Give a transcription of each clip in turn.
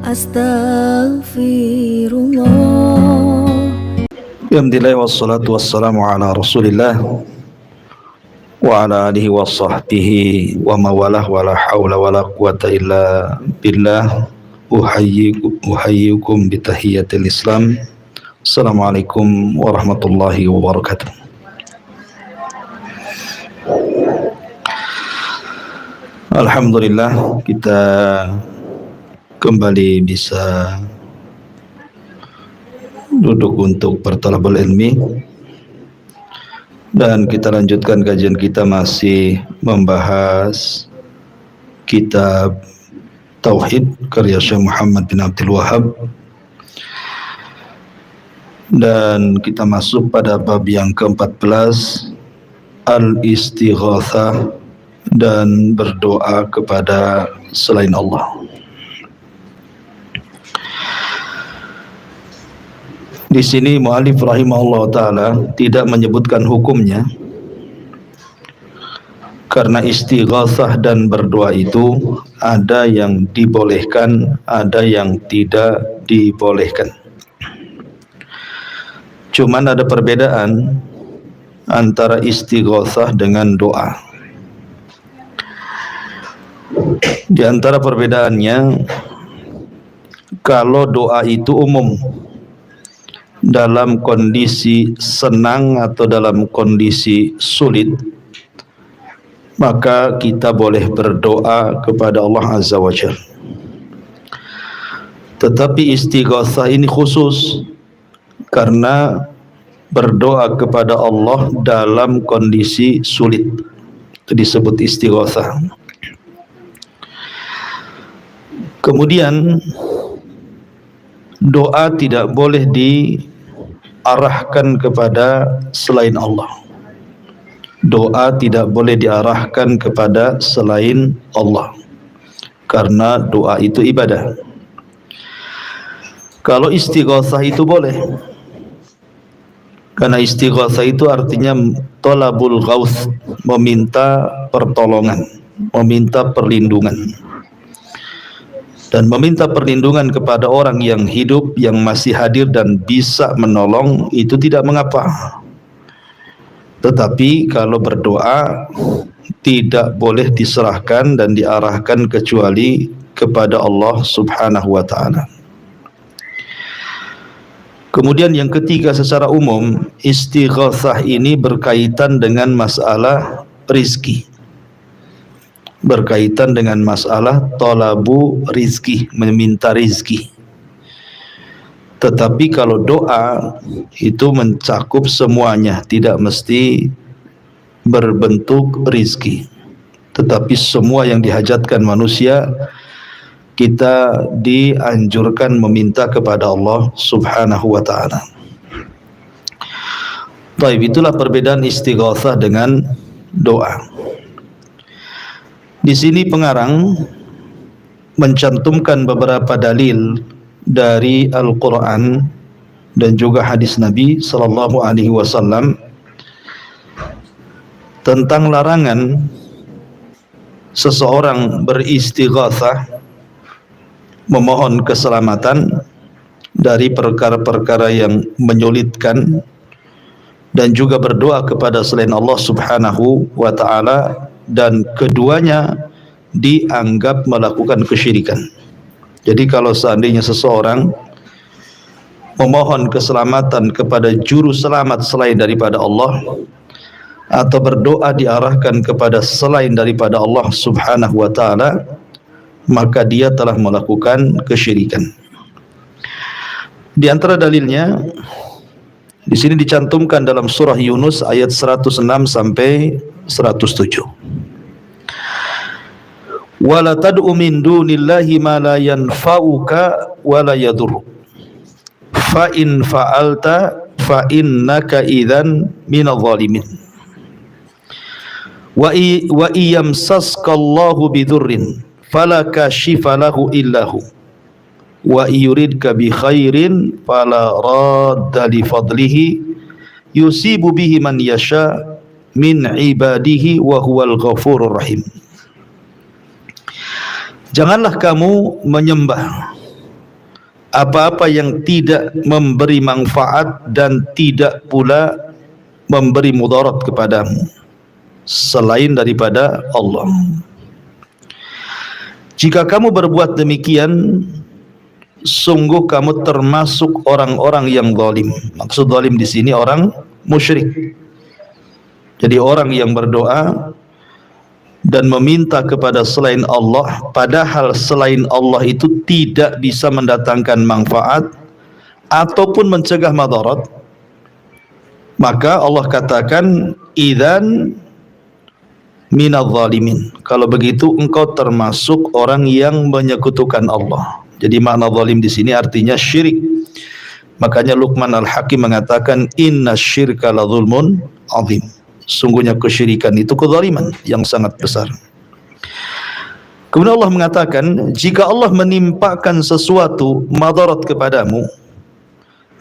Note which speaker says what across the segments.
Speaker 1: Astaghfirullah.
Speaker 2: Alhamdulillah wassalatu wassalamu ala Rasulillah wa ala alihi wa sahbihi wa mawalah wa la hawla wa la quwata illa billah. Uhayyikum bitahiyyatil Islam. Assalamualaikum warahmatullahi wabarakatuh. Alhamdulillah, kita kembali bisa duduk untuk bertalabul ilmi, dan kita lanjutkan kajian kita masih membahas kitab Tauhid karya Syekh Muhammad bin Abdul Wahhab, dan kita masuk pada bab yang ke-14, al-istighatsah, dan berdoa kepada selain Allah. Di sini mu'allif rahimahullah ta'ala tidak menyebutkan hukumnya, karena istighatsah dan berdoa itu ada yang dibolehkan, ada yang tidak dibolehkan. Cuman ada perbedaan antara istighatsah dengan doa. Di antara perbedaannya, kalau doa itu umum, dalam kondisi senang atau dalam kondisi sulit, maka kita boleh berdoa kepada Allah Azza wa Jalla. Tetapi istighatsah ini khusus, karena berdoa kepada Allah dalam kondisi sulit, itu disebut istighatsah. Kemudian doa tidak boleh diarahkan kepada selain Allah. Doa tidak boleh diarahkan kepada selain Allah, karena doa itu ibadah. Kalau istighatsah itu boleh, karena istighatsah itu artinya thalabul ghauts, meminta pertolongan, meminta perlindungan. Dan meminta perlindungan kepada orang yang hidup, yang masih hadir dan bisa menolong, itu tidak mengapa. Tetapi kalau berdoa tidak boleh diserahkan dan diarahkan kecuali kepada Allah Subhanahu wa ta'ala. Kemudian yang ketiga, secara umum istighatsah ini berkaitan dengan masalah rizki, berkaitan dengan masalah talabu rizki, meminta rizki. Tetapi kalau doa itu mencakup semuanya, tidak mesti berbentuk rizki, tetapi semua yang dihajatkan manusia kita dianjurkan meminta kepada Allah Subhanahu wa ta'ala. Baik, itulah perbedaan istighatsah dengan doa. Di sini pengarang mencantumkan beberapa dalil dari Al-Quran dan juga hadis Nabi sallallahu alaihi wasallam tentang larangan seseorang beristighatsah, memohon keselamatan dari perkara-perkara yang menyulitkan, dan juga berdoa kepada selain Allah Subhanahu wa ta'ala, dan keduanya dianggap melakukan kesyirikan. Jadi kalau seandainya seseorang memohon keselamatan kepada juru selamat selain daripada Allah, atau berdoa diarahkan kepada selain daripada Allah Subhanahu wa ta'ala, maka dia telah melakukan kesyirikan. Di antara dalilnya di sini dicantumkan dalam surah Yunus ayat 106 sampai 107. Wala tad'u min dunillahi ma la yanfa'uka wa la yadurruk, fa in fa'alta fa innaka idzan minadh dhalimin. Wa iyamsaska Allahu bidurrin fala kashifa lahu illahu wa yuridka bi khairin fala radda li fadlihi yusibu bihi man yasha min ibadihi wa huwal ghafurur rahim. Janganlah kamu menyembah apa-apa yang tidak memberi manfaat dan tidak pula memberi mudarat kepadamu selain daripada Allah. Jika kamu berbuat demikian, sungguh kamu termasuk orang-orang yang zalim. Maksud zalim di sini orang musyrik. Jadi orang yang berdoa dan meminta kepada selain Allah, padahal selain Allah itu tidak bisa mendatangkan manfaat ataupun mencegah madarat, maka Allah katakan idzan minadh zalimin. Kalau begitu engkau termasuk orang yang menyekutukan Allah. Jadi makna zalim di sini artinya syirik. Makanya Luqman Al-Hakim mengatakan inna syirka la zulmun azim. Sungguhnya kesyirikan itu kezaliman yang sangat besar. Kemudian Allah mengatakan, jika Allah menimpakan sesuatu madarat kepadamu,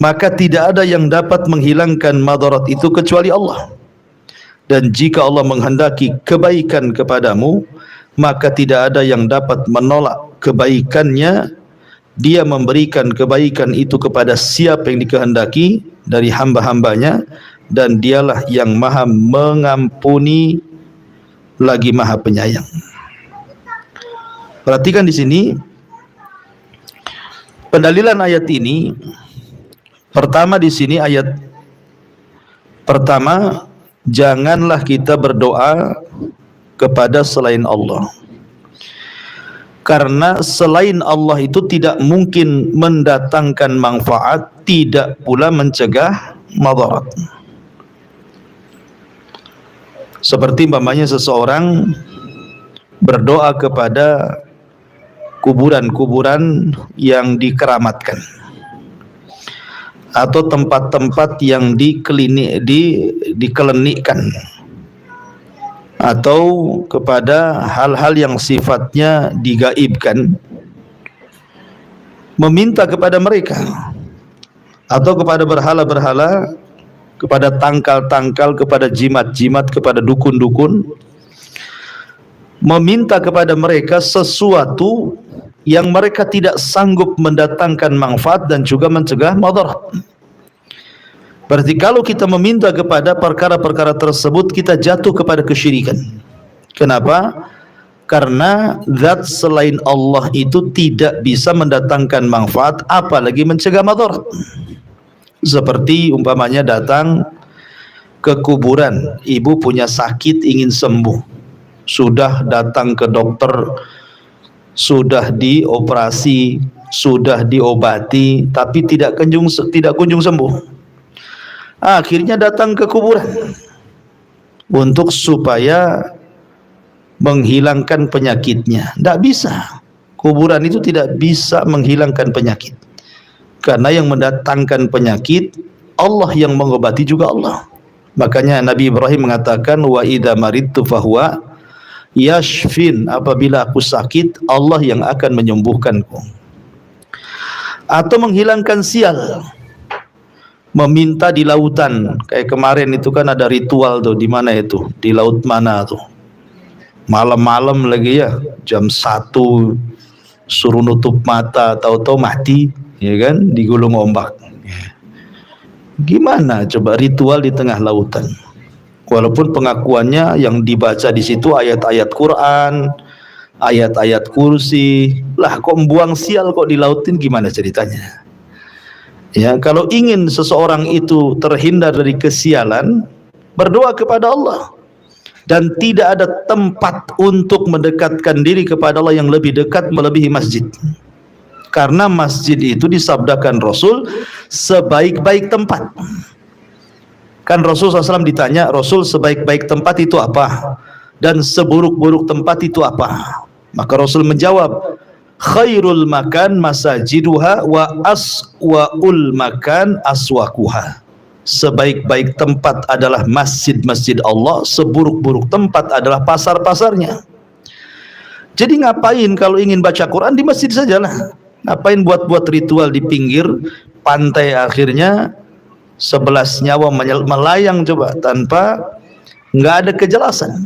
Speaker 2: maka tidak ada yang dapat menghilangkan madarat itu kecuali Allah. Dan jika Allah menghendaki kebaikan kepadamu, maka tidak ada yang dapat menolak kebaikannya. Dia memberikan kebaikan itu kepada siapa yang dikehendaki dari hamba-hambanya, dan dialah yang maha mengampuni lagi maha penyayang. Perhatikan di sini pendalilan ayat ini. Pertama di sini ayat pertama, janganlah kita berdoa kepada selain Allah. Karena selain Allah itu tidak mungkin mendatangkan manfaat, tidak pula mencegah madarat. Seperti umpamanya seseorang berdoa kepada kuburan-kuburan yang dikeramatkan atau tempat-tempat yang dikelinikkan, atau kepada hal-hal yang sifatnya digaibkan, meminta kepada mereka atau kepada berhala-berhala, kepada tangkal-tangkal, kepada jimat-jimat, kepada dukun-dukun, meminta kepada mereka sesuatu yang mereka tidak sanggup mendatangkan manfaat dan juga mencegah madarat. Berarti kalau kita meminta kepada perkara-perkara tersebut, kita jatuh kepada kesyirikan. Kenapa? Karena zat selain Allah itu tidak bisa mendatangkan manfaat, apalagi mencegah madarat. Seperti umpamanya datang ke kuburan, ibu punya sakit ingin sembuh, sudah datang ke dokter, sudah dioperasi, sudah diobati, tapi tidak kunjung sembuh. Akhirnya datang ke kuburan untuk supaya menghilangkan penyakitnya. Tidak bisa. Kuburan itu tidak bisa menghilangkan penyakit. Karena yang mendatangkan penyakit Allah, yang mengobati juga Allah. Makanya Nabi Ibrahim mengatakan wa idza maridtu fahuwa yashfin, apabila aku sakit Allah yang akan menyembuhkanku. Atau menghilangkan sial, meminta di lautan. Kayak kemarin itu kan ada ritual tuh, di mana itu? Di laut mana tuh? Malam-malam lagi ya, jam 1 suruh nutup mata, tahu-tahu mati, ya kan, digulung ombak. Gimana coba ritual di tengah lautan? Walaupun pengakuannya yang dibaca di situ ayat-ayat Quran, ayat-ayat kursi. Lah kok buang sial kok dilautin, gimana ceritanya? Ya, kalau ingin seseorang itu terhindar dari kesialan, berdoa kepada Allah. Dan tidak ada tempat untuk mendekatkan diri kepada Allah yang lebih dekat melebihi masjid. Karena masjid itu disabdakan Rasul sebaik-baik tempat. Kan Rasul SAW ditanya, Rasul sebaik-baik tempat itu apa? Dan seburuk-buruk tempat itu apa? Maka Rasul menjawab, khairul makan masajiduha wa aswaul makan aswakuha. Sebaik-baik tempat adalah masjid-masjid Allah, seburuk-buruk tempat adalah pasar-pasarnya. Jadi ngapain kalau ingin baca Quran di masjid sajalah. Ngapain buat-buat ritual di pinggir pantai, akhirnya 11 nyawa melayang coba tanpa nggak ada kejelasan.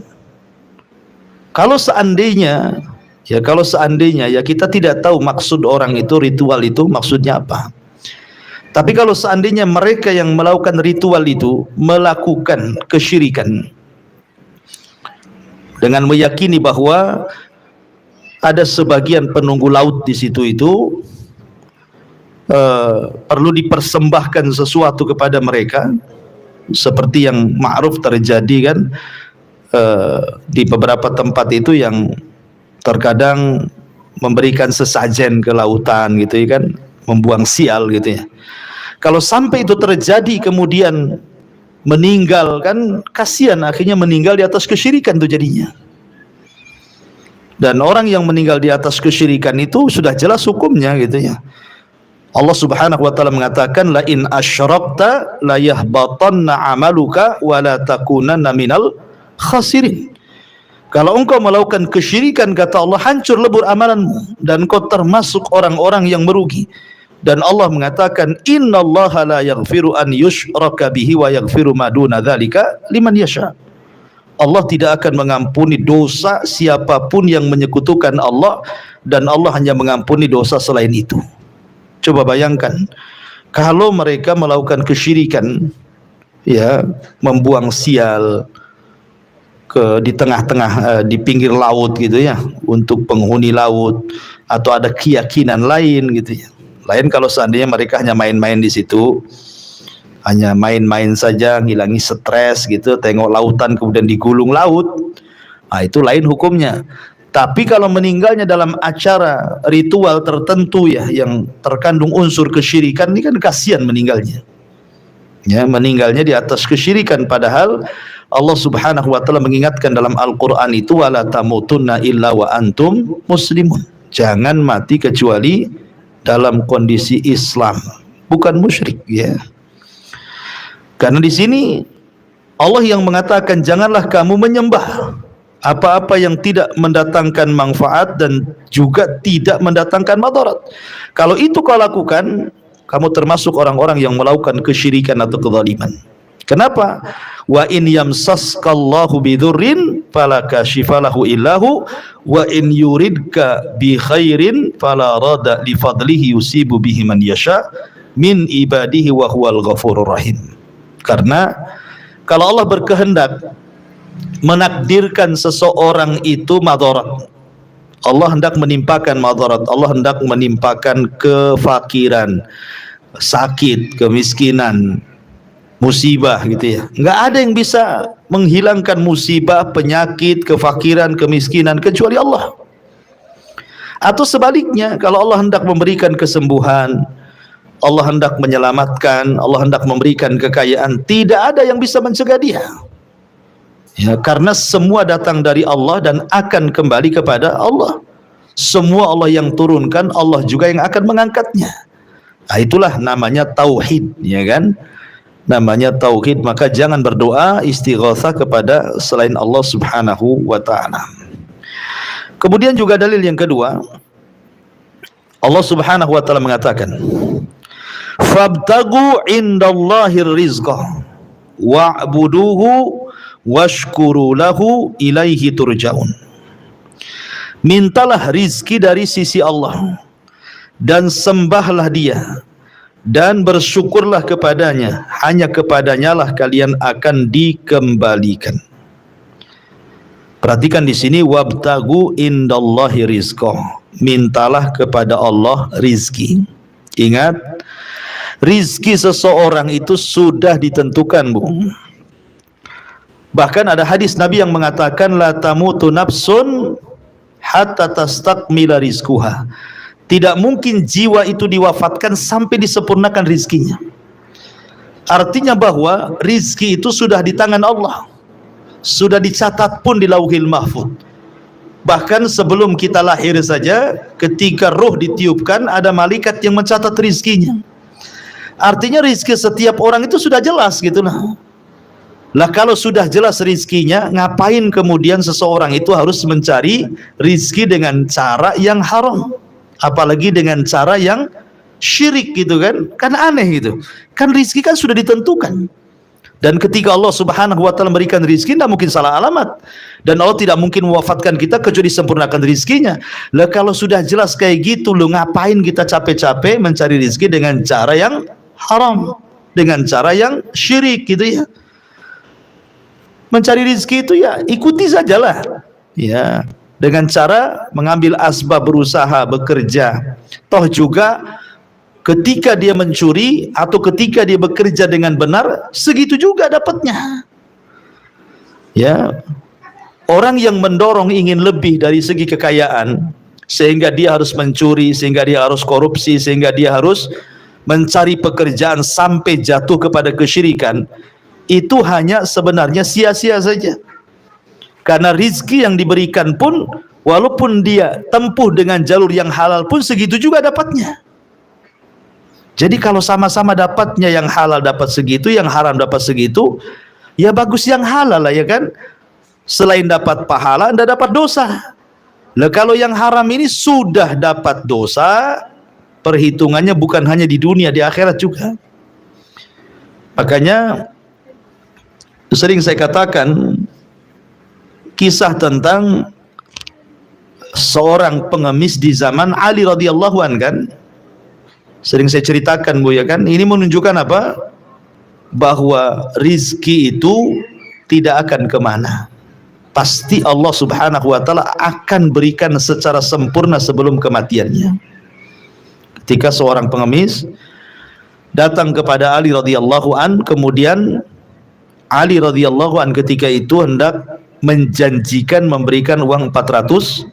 Speaker 2: Kalau seandainya Ya kalau seandainya ya kita tidak tahu maksud orang itu, ritual itu maksudnya apa. Tapi kalau seandainya mereka yang melakukan ritual itu melakukan kesyirikan dengan meyakini bahwa ada sebagian penunggu laut di situ itu perlu dipersembahkan sesuatu kepada mereka, seperti yang ma'ruf terjadi kan di beberapa tempat itu yang terkadang memberikan sesajen ke lautan gitu ya kan, membuang sial gitu ya. Kalau sampai itu terjadi kemudian meninggal kan kasihan, akhirnya meninggal di atas kesyirikan tuh jadinya. Dan orang yang meninggal di atas kesyirikan itu sudah jelas hukumnya gitu ya. Allah Subhanahu wa taala mengatakan la in asyrakta la yahbatanna amaluka wa la takunanna minal khasirin. Kalau engkau melakukan kesyirikan, kata Allah, hancur lebur amalanmu dan engkau termasuk orang-orang yang merugi. Dan Allah mengatakan innallaha la yaghfiru an yushraka bihi wa yaghfiru ma duna dzalika liman yasha. Allah tidak akan mengampuni dosa siapapun yang menyekutukan Allah, dan Allah hanya mengampuni dosa selain itu. Coba bayangkan kalau mereka melakukan kesyirikan, ya, membuang sial di tengah-tengah di pinggir laut gitu ya, untuk penghuni laut, atau ada keyakinan lain gitu ya. Lain kalau seandainya mereka hanya main-main di situ, hanya main-main saja, ngilangi stres gitu, tengok lautan kemudian digulung laut, nah itu lain hukumnya. Tapi kalau meninggalnya dalam acara ritual tertentu ya, yang terkandung unsur kesyirikan, ini kan kasihan meninggalnya. Ya, meninggalnya di atas kesyirikan, padahal Allah Subhanahu wa taala mengingatkan dalam Al-Qur'an itu wala tamutunna illa wa antum muslimun. Jangan mati kecuali dalam kondisi Islam, bukan musyrik ya. Karena di sini Allah yang mengatakan janganlah kamu menyembah apa-apa yang tidak mendatangkan manfaat dan juga tidak mendatangkan madarat. Kalau itu kau lakukan, kamu termasuk orang-orang yang melakukan kesyirikan atau kezaliman. Kenapa? Wa in yamsaskallahu bidurrin fala kashifalahu illahu wa in yuridka bi khairin fala rada li fadlihi yusibu bihi man yasha min ibadihi wa huwal ghafurur rahim. Karena kalau Allah berkehendak menakdirkan seseorang itu madarat, Allah hendak menimpakan madarat, Allah hendak menimpakan kefakiran, sakit, kemiskinan, musibah gitu ya. Enggak ada yang bisa menghilangkan musibah, penyakit, kefakiran, kemiskinan kecuali Allah. Atau sebaliknya, kalau Allah hendak memberikan kesembuhan, Allah hendak menyelamatkan, Allah hendak memberikan kekayaan, tidak ada yang bisa mencegah dia. Ya, karena semua datang dari Allah dan akan kembali kepada Allah. Semua Allah yang turunkan, Allah juga yang akan mengangkatnya. Nah, itulah namanya tauhid, ya kan? Namanya tauhid. Maka jangan berdoa istighatsah kepada selain Allah Subhanahu wa taala. Kemudian juga dalil yang kedua, Allah Subhanahu wa taala mengatakan fabtagu indallahir rizqa wa'buduhu washkuru lahu ilaihi turja'un. Mintalah rizki dari sisi Allah dan sembahlah dia dan bersyukurlah kepadanya, hanya kepadanya lah kalian akan dikembalikan. Perhatikan di sini wabtagu indallahi rizqa, mintalah kepada Allah rizki. Ingat, rizki seseorang itu sudah ditentukan, Bu. Bahkan ada hadis Nabi yang mengatakan la tamutu nafsun hatta tastakmila rizquha. Tidak mungkin jiwa itu diwafatkan sampai disempurnakan rizkinya. Artinya bahwa rizki itu sudah di tangan Allah, sudah dicatat pun di Lauhil Mahfuz. Bahkan sebelum kita lahir saja, ketika ruh ditiupkan, ada malaikat yang mencatat rizkinya. Artinya rizki setiap orang itu sudah jelas gitu lah. Lah kalau sudah jelas rizkinya, ngapain kemudian seseorang itu harus mencari rizki dengan cara yang haram, apalagi dengan cara yang syirik gitu kan? Kan aneh gitu. Kan rizki kan sudah ditentukan. Dan ketika Allah Subhanahu wa taala memberikan rizki, tidak mungkin salah alamat. Dan Allah tidak mungkin mewafatkan kita kecuali sempurnakan rizkinya. Lah kalau sudah jelas kayak gitu, lu ngapain kita capek-capek mencari rizki dengan cara yang haram, dengan cara yang syirik gitu ya. Mencari rizki itu ya ikuti sajalah. Ya, dengan cara mengambil asbab, berusaha, bekerja. Toh juga ketika dia mencuri atau ketika dia bekerja dengan benar, segitu juga dapatnya. Ya, orang yang mendorong ingin lebih dari segi kekayaan, sehingga dia harus mencuri, sehingga dia harus korupsi, sehingga dia harus mencari pekerjaan sampai jatuh kepada kesyirikan, itu hanya sebenarnya sia-sia saja. Karena rizki yang diberikan pun, walaupun dia tempuh dengan jalur yang halal pun, segitu juga dapatnya. Jadi kalau sama-sama dapatnya, yang halal dapat segitu, yang haram dapat segitu, ya bagus yang halal lah ya kan. Selain dapat pahala, Anda dapat dosa. Lah kalau yang haram ini sudah dapat dosa, perhitungannya bukan hanya di dunia, di akhirat juga. Makanya sering saya katakan kisah tentang seorang pengemis di zaman Ali radhiyallahu anhu kan. Sering saya ceritakan Bu ya kan, ini menunjukkan apa? Bahwa rizki itu tidak akan kemana. Pasti Allah Subhanahu wa taala akan berikan secara sempurna sebelum kematiannya. Ketika seorang pengemis datang kepada Ali radhiyallahu an, kemudian Ali radhiyallahu an ketika itu hendak menjanjikan memberikan uang 400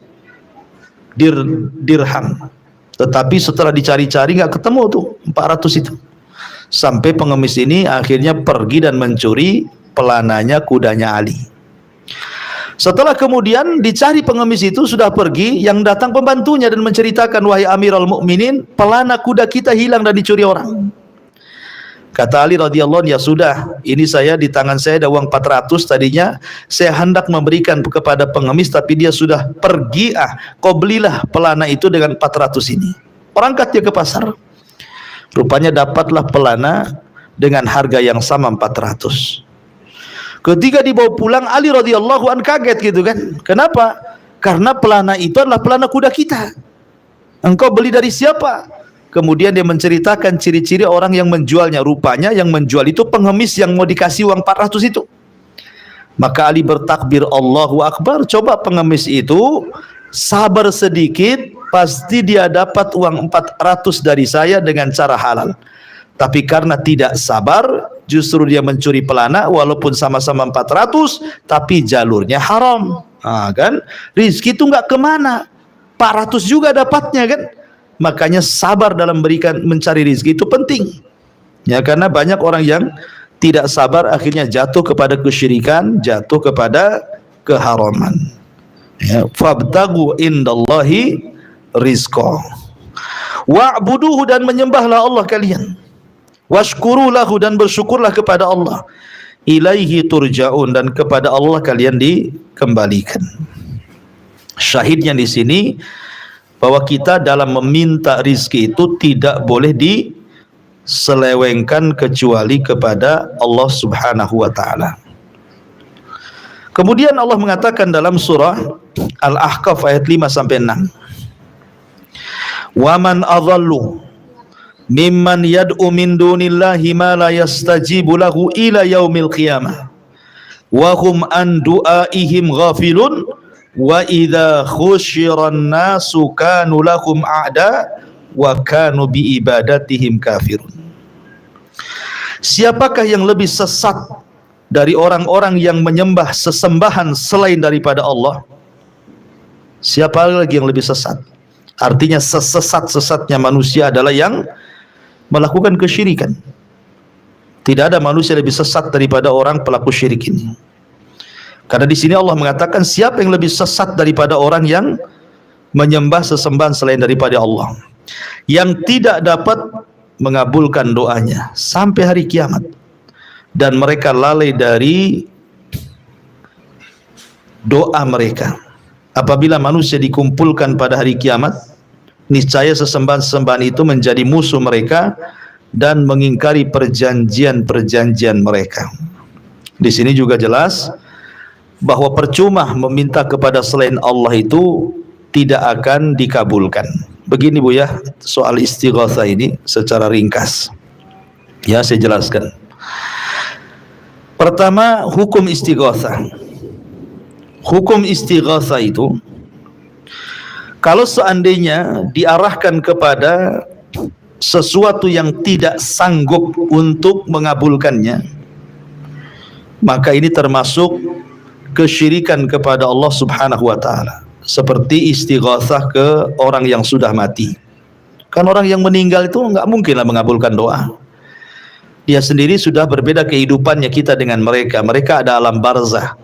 Speaker 2: dirham. Tetapi setelah dicari-cari nggak ketemu tuh 400 itu. Sampai pengemis ini akhirnya pergi dan mencuri pelananya kudanya Ali. Setelah kemudian dicari pengemis itu sudah pergi, yang datang pembantunya dan menceritakan, wahai Amirul Mukminin, pelana kuda kita hilang dan dicuri orang. Kata Ali radhiyallahu anhu, ya sudah, ini saya di tangan saya ada uang 400, tadinya saya hendak memberikan kepada pengemis tapi dia sudah pergi, kau belilah pelana itu dengan 400 ini. Berangkat dia ke pasar. Rupanya dapatlah pelana dengan harga yang sama 400. Ketika dibawa pulang, Ali radhiyallahu anhu kaget gitu kan. Kenapa? Karena pelana itu adalah pelana kuda kita. Engkau beli dari siapa? Kemudian dia menceritakan ciri-ciri orang yang menjualnya. Rupanya yang menjual itu pengemis yang mau dikasih uang 400 itu. Maka Ali bertakbir, Allahu Akbar. Coba pengemis itu sabar sedikit, pasti dia dapat uang 400 dari saya dengan cara halal. Tapi karena tidak sabar, justru dia mencuri pelana, walaupun sama-sama 400, tapi jalurnya haram. Kan? Rizki itu nggak kemana, 400 juga dapatnya kan. Makanya sabar dalam mencari rizki itu penting. Ya, karena banyak orang yang tidak sabar akhirnya jatuh kepada kesyirikan, jatuh kepada keharaman. Ya, fabtagu indallahi rizqa. Wa'buduhu, dan menyembahlah Allah kalian. Washkuru lahu, dan bersyukurlah kepada Allah. Ilaihi turja'un, dan kepada Allah kalian dikembalikan. Syahidnya di sini bahwa kita dalam meminta rizki itu tidak boleh diselewengkan kecuali kepada Allah Subhanahu wa taala. Kemudian Allah mengatakan dalam surah Al-Ahqaf ayat 5 sampai 6. Wa man adhallu mimman yad'u min dunillahi ma la yastajibu lahu ila yaumil qiyamah wa hum an du'aihim ghafilun wa idza khusyiran nasu kanu lahum a'da wa kanu bi ibadatihim kafirun. Siapakah yang lebih sesat dari orang-orang yang menyembah sesembahan selain daripada Allah? Siapa lagi yang lebih sesat? Artinya sesat-sesatnya manusia adalah yang melakukan kesyirikan. Tidak ada manusia lebih sesat daripada orang pelaku syirik ini. Karena di sini Allah mengatakan siapa yang lebih sesat daripada orang yang menyembah sesembahan selain daripada Allah, yang tidak dapat mengabulkan doanya sampai hari kiamat, dan mereka lalai dari doa mereka. Apabila manusia dikumpulkan pada hari kiamat, niscaya sesembahan-sesembahan itu menjadi musuh mereka dan mengingkari perjanjian-perjanjian mereka. Di sini juga jelas bahwa percuma meminta kepada selain Allah itu tidak akan dikabulkan. Begini Bu ya, soal istighatsah ini secara ringkas. Ya, saya jelaskan. Pertama, hukum istighatsah. Hukum istighatsah itu kalau seandainya diarahkan kepada sesuatu yang tidak sanggup untuk mengabulkannya, maka ini termasuk kesyirikan kepada Allah Subhanahu wa taala. Seperti istighatsah ke orang yang sudah mati. Kan orang yang meninggal itu enggak mungkinlah mengabulkan doa. Dia sendiri sudah berbeda kehidupannya kita dengan mereka. Mereka ada alam barzah.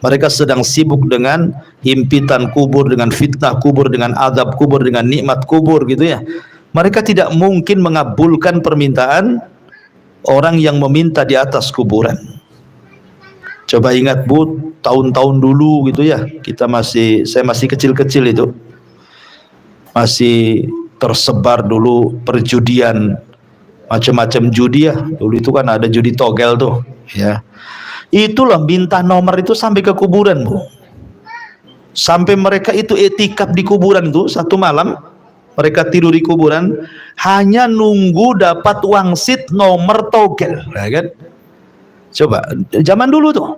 Speaker 2: Mereka sedang sibuk dengan himpitan kubur, dengan fitnah kubur, dengan azab kubur, dengan nikmat kubur gitu ya. Mereka tidak mungkin mengabulkan permintaan orang yang meminta di atas kuburan. Coba ingat Bu, tahun-tahun dulu gitu ya, saya masih kecil-kecil itu. Masih tersebar dulu perjudian, macam-macam judi ya. Dulu itu kan ada judi togel tuh, ya. Itulah minta nomor itu sampai ke kuburan Bu. Sampai mereka itu etikaf di kuburan tuh satu malam, mereka tidur di kuburan hanya nunggu dapat wangsit nomor togel, ya kan? Coba zaman dulu tuh.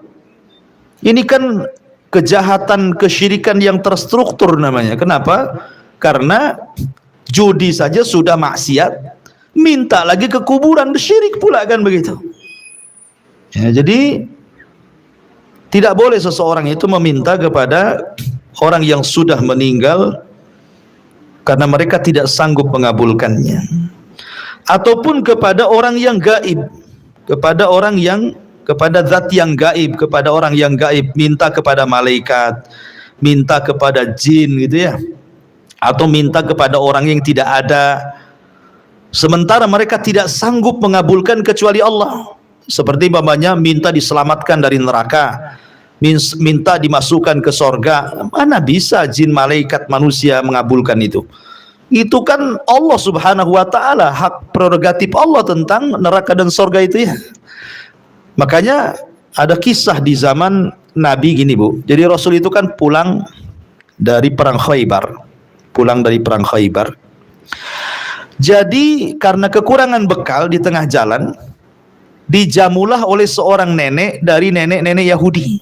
Speaker 2: Ini kan kejahatan kesyirikan yang terstruktur namanya. Kenapa? Karena judi saja sudah maksiat, minta lagi ke kuburan, syirik pula kan begitu. Ya, jadi tidak boleh seseorang itu meminta kepada orang yang sudah meninggal karena mereka tidak sanggup mengabulkannya. Ataupun kepada orang yang gaib, kepada zat yang gaib, kepada orang yang gaib, minta kepada malaikat, minta kepada jin gitu ya. Atau minta kepada orang yang tidak ada. Sementara mereka tidak sanggup mengabulkan kecuali Allah. Seperti umpamanya minta diselamatkan dari neraka, minta dimasukkan ke sorga. Mana bisa jin, malaikat, manusia mengabulkan itu? Itu kan Allah Subhanahu wa ta'ala, hak prerogatif Allah tentang neraka dan sorga itu ya. Makanya ada kisah di zaman Nabi gini Bu. Jadi Rasul itu kan pulang dari perang Khaybar. Jadi karena kekurangan bekal di tengah jalan, dijamulah oleh seorang nenek dari nenek-nenek Yahudi.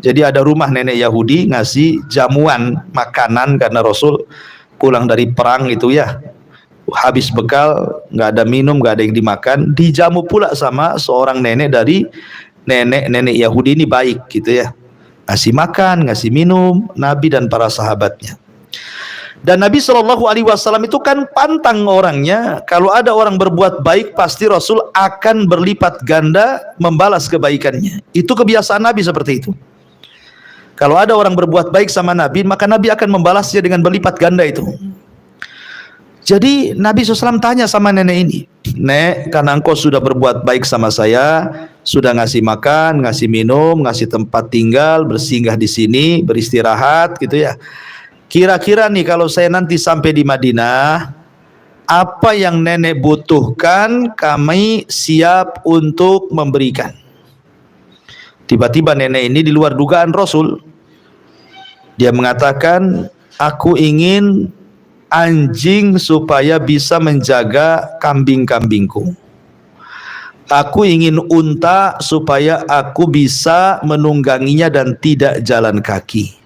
Speaker 2: Jadi ada rumah nenek Yahudi ngasih jamuan makanan karena Rasul pulang dari perang itu ya, habis bekal, nggak ada minum, nggak ada yang dimakan, dijamu pula sama seorang nenek dari nenek-nenek Yahudi ini baik gitu ya, ngasih makan, ngasih minum Nabi dan para sahabatnya. Dan Nabi SAW itu kan pantang orangnya, kalau ada orang berbuat baik pasti Rasul akan berlipat ganda membalas kebaikannya. Itu kebiasaan Nabi seperti itu. Kalau ada orang berbuat baik sama Nabi, maka Nabi akan membalasnya dengan berlipat ganda itu. Jadi Nabi SAW tanya sama nenek ini, "Nek, karena engkau sudah berbuat baik sama saya, sudah ngasih makan, ngasih minum, ngasih tempat tinggal, bersinggah di sini, beristirahat gitu ya. Kira-kira nih kalau saya nanti sampai di Madinah, apa yang nenek butuhkan kami siap untuk memberikan." Tiba-tiba nenek ini di luar dugaan Rasul. Dia mengatakan, "Aku ingin anjing supaya bisa menjaga kambing-kambingku. Aku ingin unta supaya aku bisa menungganginya dan tidak jalan kaki.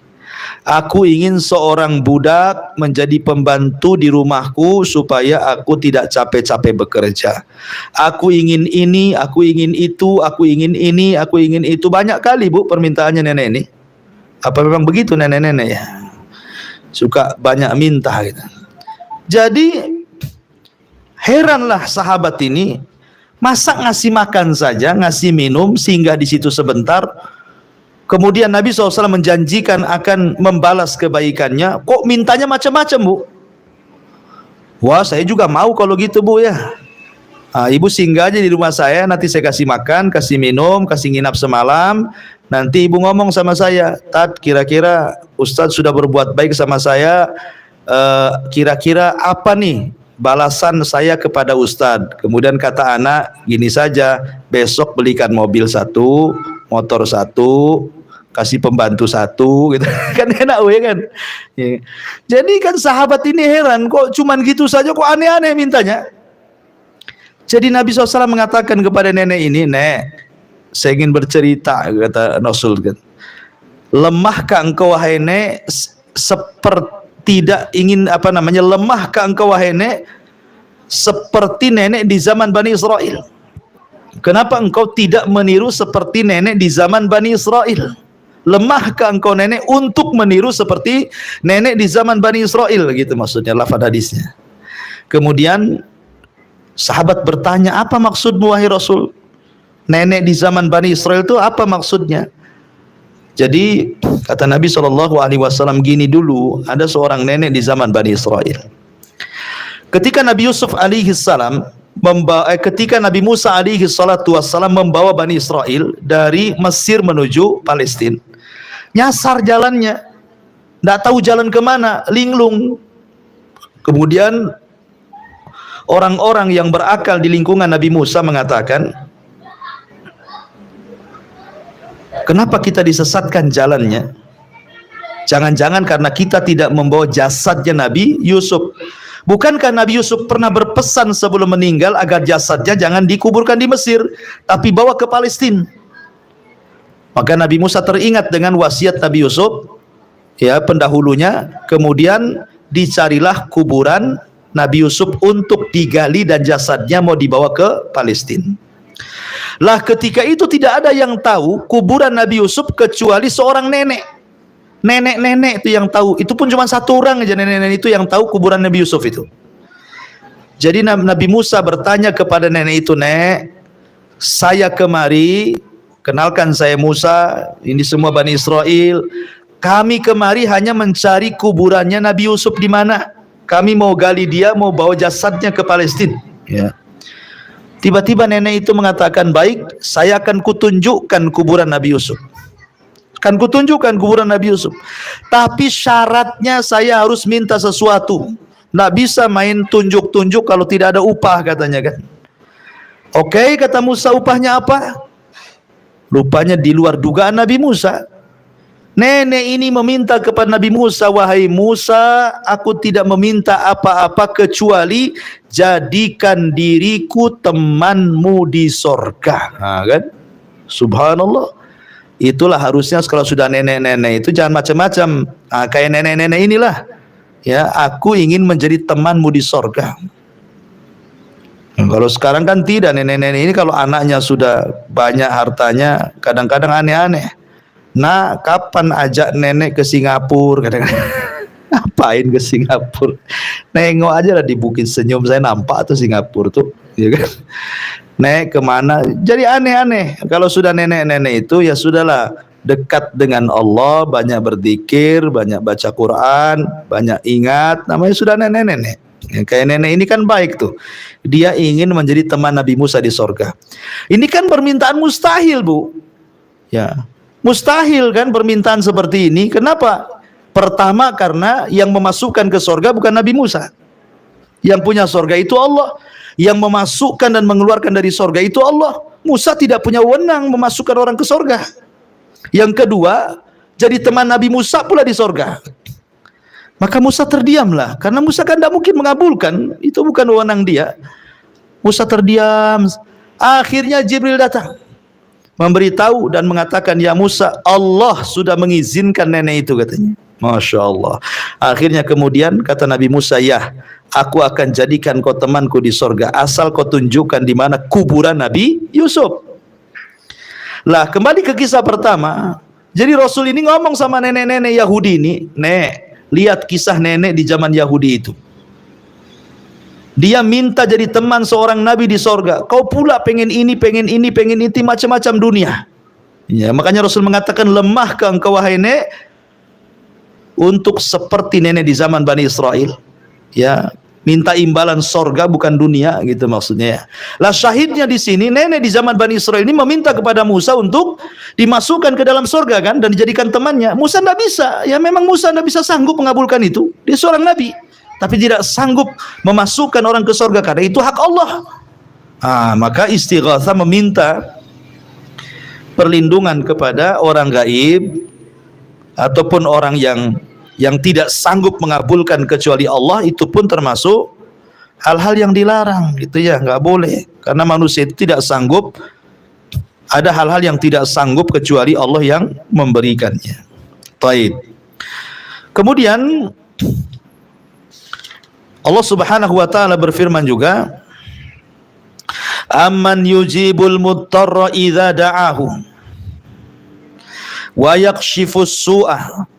Speaker 2: Aku ingin seorang budak menjadi pembantu di rumahku supaya aku tidak capek-capek bekerja. Aku ingin ini, aku ingin itu, aku ingin ini, aku ingin itu." Banyak kali Bu permintaannya nenek ini. Apa memang begitu nenek-nenek ya? Suka banyak minta gitu. Jadi heranlah sahabat ini, masa ngasih makan saja, ngasih minum, singgah di situ sebentar, kemudian Nabi SAW menjanjikan akan membalas kebaikannya, kok mintanya macam-macam Bu? Wah, saya juga mau kalau gitu Bu ya. Ibu singgah aja di rumah saya, nanti saya kasih makan, kasih minum, kasih nginap semalam. Nanti ibu ngomong sama saya, "Tat, kira-kira Ustadz sudah berbuat baik sama saya, kira-kira apa nih balasan saya kepada Ustadz?" Kemudian kata anak, "Gini saja, besok belikan mobil satu, motor satu, kasih pembantu satu gitu. Kan enak ya kan. Ya. Jadi kan sahabat ini heran, kok cuman gitu saja, kok aneh-aneh mintanya. Jadi Nabi SAW mengatakan kepada nenek ini, "Nek, saya ingin bercerita," kata Rasul kan. "Lemahkah engkau wahai nek, seperti tidak ingin lemahkah engkau wahai nek seperti nenek di zaman Bani Israel? Kenapa engkau tidak meniru seperti nenek di zaman Bani Israel? Lemahkah engkau nenek untuk meniru seperti nenek di zaman Bani Israel?" Gitu maksudnya lafaz hadisnya. Kemudian sahabat bertanya, "Apa maksudmu wahai Rasul? Nenek di zaman Bani Israel itu apa maksudnya?" Jadi kata Nabi SAW, gini dulu, ada seorang nenek di zaman Bani Israel. Ketika Nabi Yusuf alaihissalam ketika Nabi Musa alaihissalam membawa Bani Israel dari Mesir menuju Palestina, nyasar jalannya, tidak tahu jalan kemana, linglung. Kemudian orang-orang yang berakal di lingkungan Nabi Musa mengatakan, "Kenapa kita disesatkan jalannya? Jangan-jangan karena kita tidak membawa jasadnya Nabi Yusuf. Bukankah Nabi Yusuf pernah berpesan sebelum meninggal agar jasadnya jangan dikuburkan di Mesir, tapi bawa ke Palestina?" Maka Nabi Musa teringat dengan wasiat Nabi Yusuf, ya pendahulunya. Kemudian dicarilah kuburan Nabi Yusuf untuk digali dan jasadnya mau dibawa ke Palestina. Lah ketika itu tidak ada yang tahu kuburan Nabi Yusuf kecuali seorang nenek. Nenek-nenek itu yang tahu. Itu pun cuma satu orang aja, nenek-nenek itu yang tahu kuburan Nabi Yusuf itu. Jadi Nabi Musa bertanya kepada nenek itu, "Nek, saya kemari, kenalkan saya Musa, ini semua Bani Israel. Kami kemari hanya mencari kuburannya Nabi Yusuf di mana. Kami mau gali dia, mau bawa jasadnya ke Palestina." Ya. Tiba-tiba nenek itu mengatakan, "Baik, saya akan kutunjukkan kuburan Nabi Yusuf. Akan kutunjukkan kuburan Nabi Yusuf. Tapi syaratnya saya harus minta sesuatu. Nggak bisa main tunjuk-tunjuk kalau tidak ada upah," katanya kan. "Oke," kata Musa, "upahnya apa?" Rupanya di luar dugaan Nabi Musa. Nenek ini meminta kepada Nabi Musa, "Wahai Musa, aku tidak meminta apa-apa kecuali jadikan diriku temanmu di sorga." Nah, kan? Subhanallah. Itulah harusnya kalau sudah nenek-nenek itu jangan macam-macam. Nah, kayak nenek-nenek inilah. Ya, "Aku ingin menjadi temanmu di sorga." Kalau sekarang kan tidak, nenek-nenek ini kalau anaknya sudah banyak hartanya, kadang-kadang aneh-aneh. "Nah, kapan ajak nenek ke Singapura?" Kadang-kadang. Ngapain ke Singapura? Nengok aja lah di Bukit Senyum, saya nampak tuh Singapura tuh, ya kan? "Nek, kemana?" Jadi aneh-aneh. Kalau sudah nenek-nenek itu ya sudahlah, dekat dengan Allah, banyak berzikir, banyak baca Quran, banyak ingat, namanya sudah nenek-nenek. Ya, kayak nenek ini kan baik tuh. Dia ingin menjadi teman Nabi Musa di sorga. Ini kan permintaan mustahil, Bu. Ya, mustahil kan permintaan seperti ini. Kenapa? Pertama karena yang memasukkan ke sorga bukan Nabi Musa. Yang punya sorga itu Allah. Yang memasukkan dan mengeluarkan dari sorga itu Allah. Musa tidak punya wewenang memasukkan orang ke sorga. Yang kedua, jadi teman Nabi Musa pula di sorga. Maka Musa terdiamlah, karena Musa kan tidak mungkin mengabulkan, itu bukan wewenang dia. Musa terdiam. Akhirnya Jibril datang, memberitahu dan mengatakan, "Ya Musa, Allah sudah mengizinkan nenek itu," katanya. Masya Allah. Akhirnya kemudian kata Nabi Musa, "Ya, aku akan jadikan kau temanku di sorga, asal kau tunjukkan di mana kuburan Nabi Yusuf." Lah kembali ke kisah pertama. Jadi Rasul ini ngomong sama nenek-nenek Yahudi ini, "Nek, lihat kisah nenek di zaman Yahudi itu. Dia minta jadi teman seorang nabi di sorga. Kau pula pengen ini, pengen ini, pengen itu, macam-macam dunia." Ya, makanya Rasul mengatakan, "Lemahkah engkau wahai nek untuk seperti nenek di zaman Bani Israel?" Ya, minta imbalan sorga bukan dunia, gitu maksudnya ya. Lah syahidnya di sini, nenek di zaman Bani Israel ini meminta kepada Musa untuk dimasukkan ke dalam sorga kan, dan dijadikan temannya. Musa tidak bisa, ya memang Musa tidak bisa sanggup mengabulkan itu. Dia seorang nabi, tapi tidak sanggup memasukkan orang ke sorga karena itu hak Allah. Maka istighatsah meminta perlindungan kepada orang gaib ataupun orang yang tidak sanggup mengabulkan kecuali Allah, itu pun termasuk hal-hal yang dilarang gitu ya, nggak boleh, karena manusia itu tidak sanggup, ada hal-hal yang tidak sanggup kecuali Allah yang memberikannya. Taib. Kemudian Allah Subhanahu wa taala berfirman juga, amman yujibul muttarra idza da'ahu wa yakshifus su'a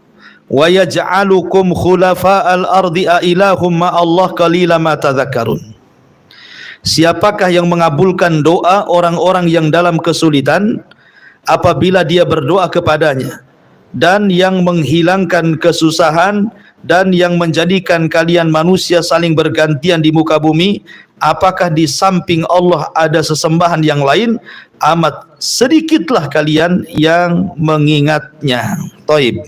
Speaker 2: wa yaj'alukum khulafa'al ardi a ilahum ma Allah qalila ma tadhakkarun. Siapakah yang mengabulkan doa orang-orang yang dalam kesulitan apabila dia berdoa kepadanya, dan yang menghilangkan kesusahan, dan yang menjadikan kalian manusia saling bergantian di muka bumi? Apakah di samping Allah ada sesembahan yang lain? Amat sedikitlah kalian yang mengingatnya. Taib.